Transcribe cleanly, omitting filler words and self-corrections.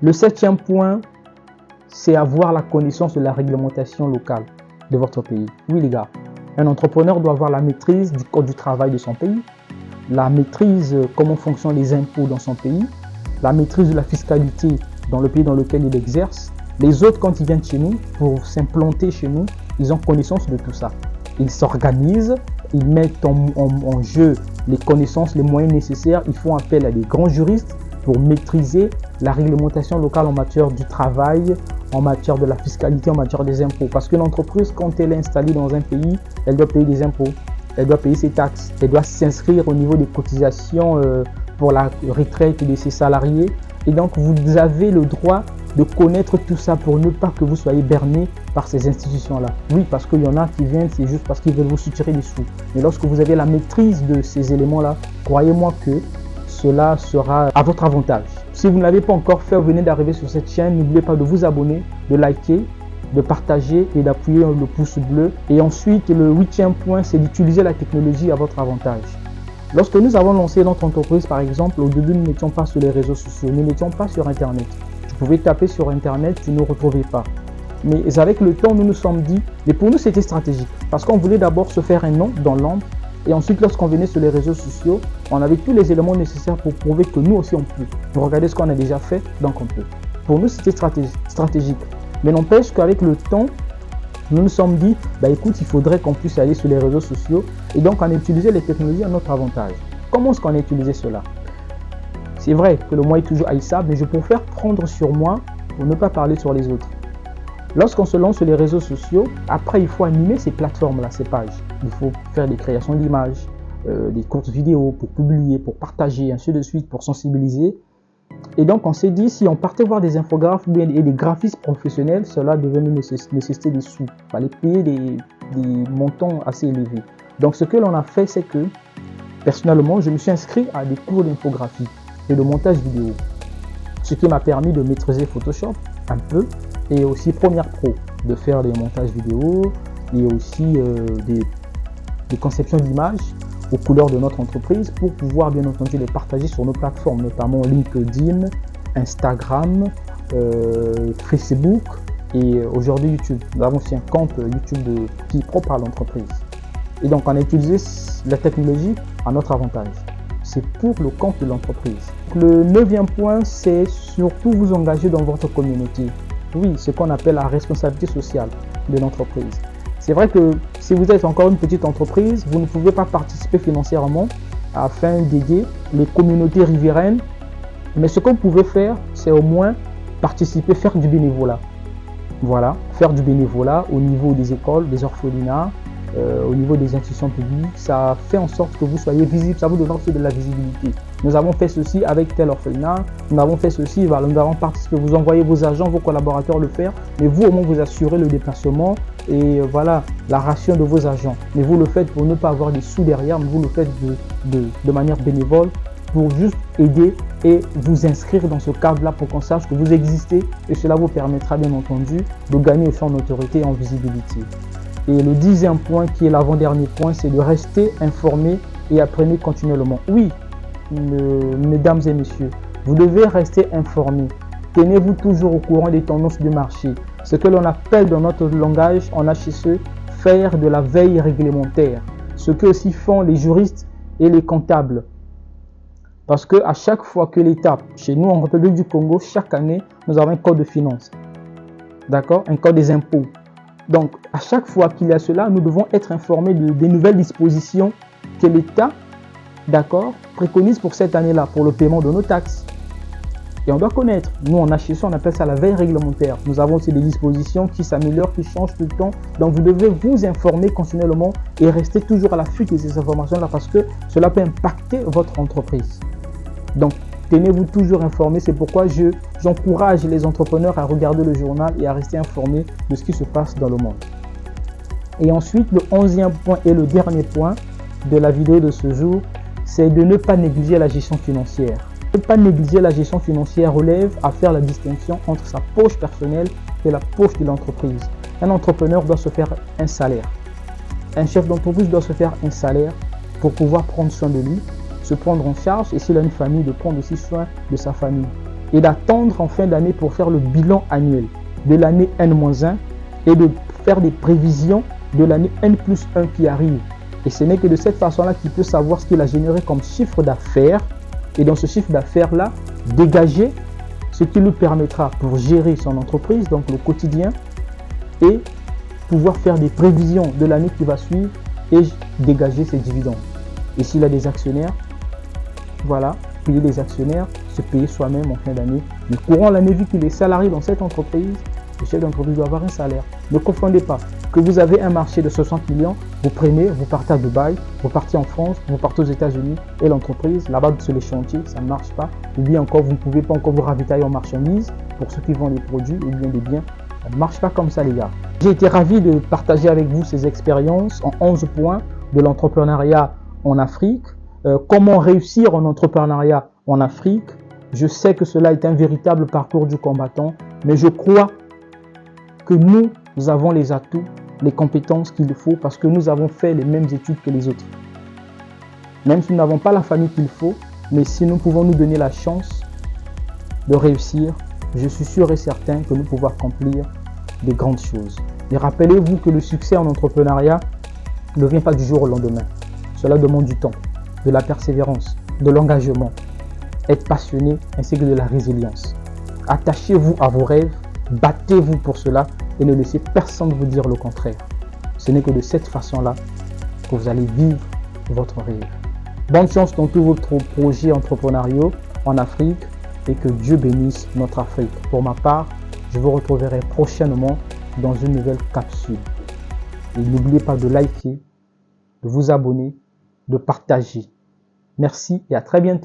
Le 7e point, c'est avoir la connaissance de la réglementation locale de votre pays. Oui les gars, un entrepreneur doit avoir la maîtrise du code du travail de son pays, la maîtrise comment fonctionnent les impôts dans son pays, la maîtrise de la fiscalité dans le pays dans lequel il exerce. Les autres, quand ils viennent chez nous, pour s'implanter chez nous, ils ont connaissance de tout ça. Ils s'organisent, ils mettent en jeu les connaissances, les moyens nécessaires. Ils font appel à des grands juristes pour maîtriser la réglementation locale en matière du travail, en matière de la fiscalité, en matière des impôts. Parce qu'une entreprise, quand elle est installée dans un pays, elle doit payer des impôts, elle doit payer ses taxes, elle doit s'inscrire au niveau des cotisations pour la retraite de ses salariés. Et donc, vous avez le droit de connaître tout ça pour ne pas que vous soyez berné par ces institutions-là. Oui, parce qu'il y en a qui viennent, c'est juste parce qu'ils veulent vous soutirer des sous. Mais lorsque vous avez la maîtrise de ces éléments-là, croyez-moi que cela sera à votre avantage. Si vous ne l'avez pas encore fait, vous venez d'arriver sur cette chaîne, n'oubliez pas de vous abonner, de liker, de partager et d'appuyer le pouce bleu. Et ensuite, le 8e point, c'est d'utiliser la technologie à votre avantage. Lorsque nous avons lancé notre entreprise, par exemple, au début, nous n'étions pas sur les réseaux sociaux, nous n'étions pas sur Internet. Vous pouvez taper sur Internet, tu ne retrouvez pas. Mais avec le temps, nous nous sommes dit, mais pour nous, c'était stratégique. Parce qu'on voulait d'abord se faire un nom dans l'ombre. Et ensuite, lorsqu'on venait sur les réseaux sociaux, on avait tous les éléments nécessaires pour prouver que nous aussi, on peut. Vous regardez ce qu'on a déjà fait, donc on peut. Pour nous, c'était stratégique. Mais n'empêche qu'avec le temps, nous nous sommes dit, écoute, il faudrait qu'on puisse aller sur les réseaux sociaux. Et donc, on a utilisé les technologies à notre avantage. Comment est-ce qu'on a utilisé cela? C'est vrai que le moi est toujours haïssable, mais je préfère prendre sur moi pour ne pas parler sur les autres. Lorsqu'on se lance sur les réseaux sociaux, après il faut animer ces plateformes-là, ces pages. Il faut faire des créations d'images, des courtes vidéos pour publier, pour partager, ainsi de suite, pour sensibiliser. Et donc on s'est dit, si on partait voir des infographes et des graphistes professionnels, cela devait nous nécessiter des sous. Il fallait payer des montants assez élevés. Donc ce que l'on a fait, c'est que, personnellement, je me suis inscrit à des cours d'infographie et de montage vidéo. Ce qui m'a permis de maîtriser Photoshop un peu et aussi Premiere Pro, de faire des montages vidéo et aussi des conceptions d'images aux couleurs de notre entreprise pour pouvoir bien entendu les partager sur nos plateformes, notamment LinkedIn, Instagram, Facebook et aujourd'hui YouTube. Nous avons aussi un compte YouTube qui est propre à l'entreprise. Et donc on a utilisé la technologie à notre avantage. C'est pour le compte de l'entreprise. Le 9e point, c'est surtout vous engager dans votre communauté. Oui, ce qu'on appelle la responsabilité sociale de l'entreprise. C'est vrai que si vous êtes encore une petite entreprise, vous ne pouvez pas participer financièrement afin d'aider les communautés riveraines. Mais ce que vous pouvez faire, c'est au moins participer, faire du bénévolat. Voilà, faire du bénévolat au niveau des écoles, des orphelinats, au niveau des institutions publiques. Ça fait en sorte que vous soyez visible, ça vous donne aussi de la visibilité. Nous avons fait ceci avec tel orphelinat, nous avons fait ceci, voilà, nous avons participé, vous envoyez vos agents, vos collaborateurs le faire, mais vous au moins vous assurez le déplacement et voilà, la ration de vos agents. Mais vous le faites pour ne pas avoir des sous derrière, mais vous le faites de manière bénévole pour juste aider et vous inscrire dans ce cadre-là pour qu'on sache que vous existez et cela vous permettra bien entendu de gagner aussi en autorité et en visibilité. Et le 10e point qui est l'avant-dernier point, c'est de rester informé et apprenez continuellement. Oui, mesdames et messieurs, vous devez rester informé. Tenez-vous toujours au courant des tendances du marché. Ce que l'on appelle dans notre langage en HSE, faire de la veille réglementaire. Ce que aussi font les juristes et les comptables. Parce qu'à chaque fois que l'État, chez nous en République du Congo, chaque année, nous avons un code de finances. D'accord? Un code des impôts. Donc, à chaque fois qu'il y a cela, nous devons être informés des nouvelles dispositions que l'État, d'accord, préconise pour cette année-là, pour le paiement de nos taxes. Et on doit connaître. Nous, en HSE, on appelle ça la veille réglementaire. Nous avons aussi des dispositions qui s'améliorent, qui changent tout le temps. Donc, vous devez vous informer continuellement et rester toujours à l'affût de ces informations-là parce que cela peut impacter votre entreprise. Donc, tenez-vous toujours informés. C'est pourquoi j'encourage les entrepreneurs à regarder le journal et à rester informés de ce qui se passe dans le monde. Et ensuite, le 11e point et le dernier point de la vidéo de ce jour, c'est de ne pas négliger la gestion financière. Ne pas négliger la gestion financière relève à faire la distinction entre sa poche personnelle et la poche de l'entreprise. Un entrepreneur doit se faire un salaire. Un chef d'entreprise doit se faire un salaire pour pouvoir prendre soin de lui, se prendre en charge et s'il a une famille, de prendre aussi soin de sa famille. et d'attendre en fin d'année pour faire le bilan annuel de l'année N-1 et de faire des prévisions de l'année N+1 qui arrive. Et ce n'est que de cette façon-là qu'il peut savoir ce qu'il a généré comme chiffre d'affaires et dans ce chiffre d'affaires-là, dégager ce qui lui permettra pour gérer son entreprise, donc le quotidien, et pouvoir faire des prévisions de l'année qui va suivre et dégager ses dividendes. Et s'il a des actionnaires, voilà, payer les actionnaires, se payer soi-même en fin d'année. Mais courant l'année, vu qu'il est salarié dans cette entreprise, le chef d'entreprise doit avoir un salaire. Ne confondez pas que vous avez un marché de 60 millions, vous prenez, vous partez à Dubaï, vous partez en France, vous partez aux États-Unis et l'entreprise, là-bas sur les chantiers, ça ne marche pas. Ou bien encore, vous ne pouvez pas encore vous ravitailler en marchandises pour ceux qui vendent des produits ou bien des biens. Ça ne marche pas comme ça, les gars. J'ai été ravi de partager avec vous ces expériences en 11 points de l'entrepreneuriat en Afrique. Comment réussir en entrepreneuriat en Afrique. Je sais que cela est un véritable parcours du combattant, mais je crois que nous avons les atouts, les compétences qu'il faut parce que nous avons fait les mêmes études que les autres. Même si nous n'avons pas la famille qu'il faut, mais si nous pouvons nous donner la chance de réussir, je suis sûr et certain que nous pouvons accomplir des grandes choses. Et rappelez-vous que le succès en entrepreneuriat ne vient pas du jour au lendemain. Cela demande du temps, de la persévérance, de l'engagement, être passionné ainsi que de la résilience. Attachez-vous à vos rêves, battez-vous pour cela et ne laissez personne vous dire le contraire. Ce n'est que de cette façon-là que vous allez vivre votre rêve. Bonne chance dans tous vos projets entrepreneuriaux en Afrique et que Dieu bénisse notre Afrique. Pour ma part, je vous retrouverai prochainement dans une nouvelle capsule. Et n'oubliez pas de liker, de vous abonner, de partager. Merci et à très bientôt.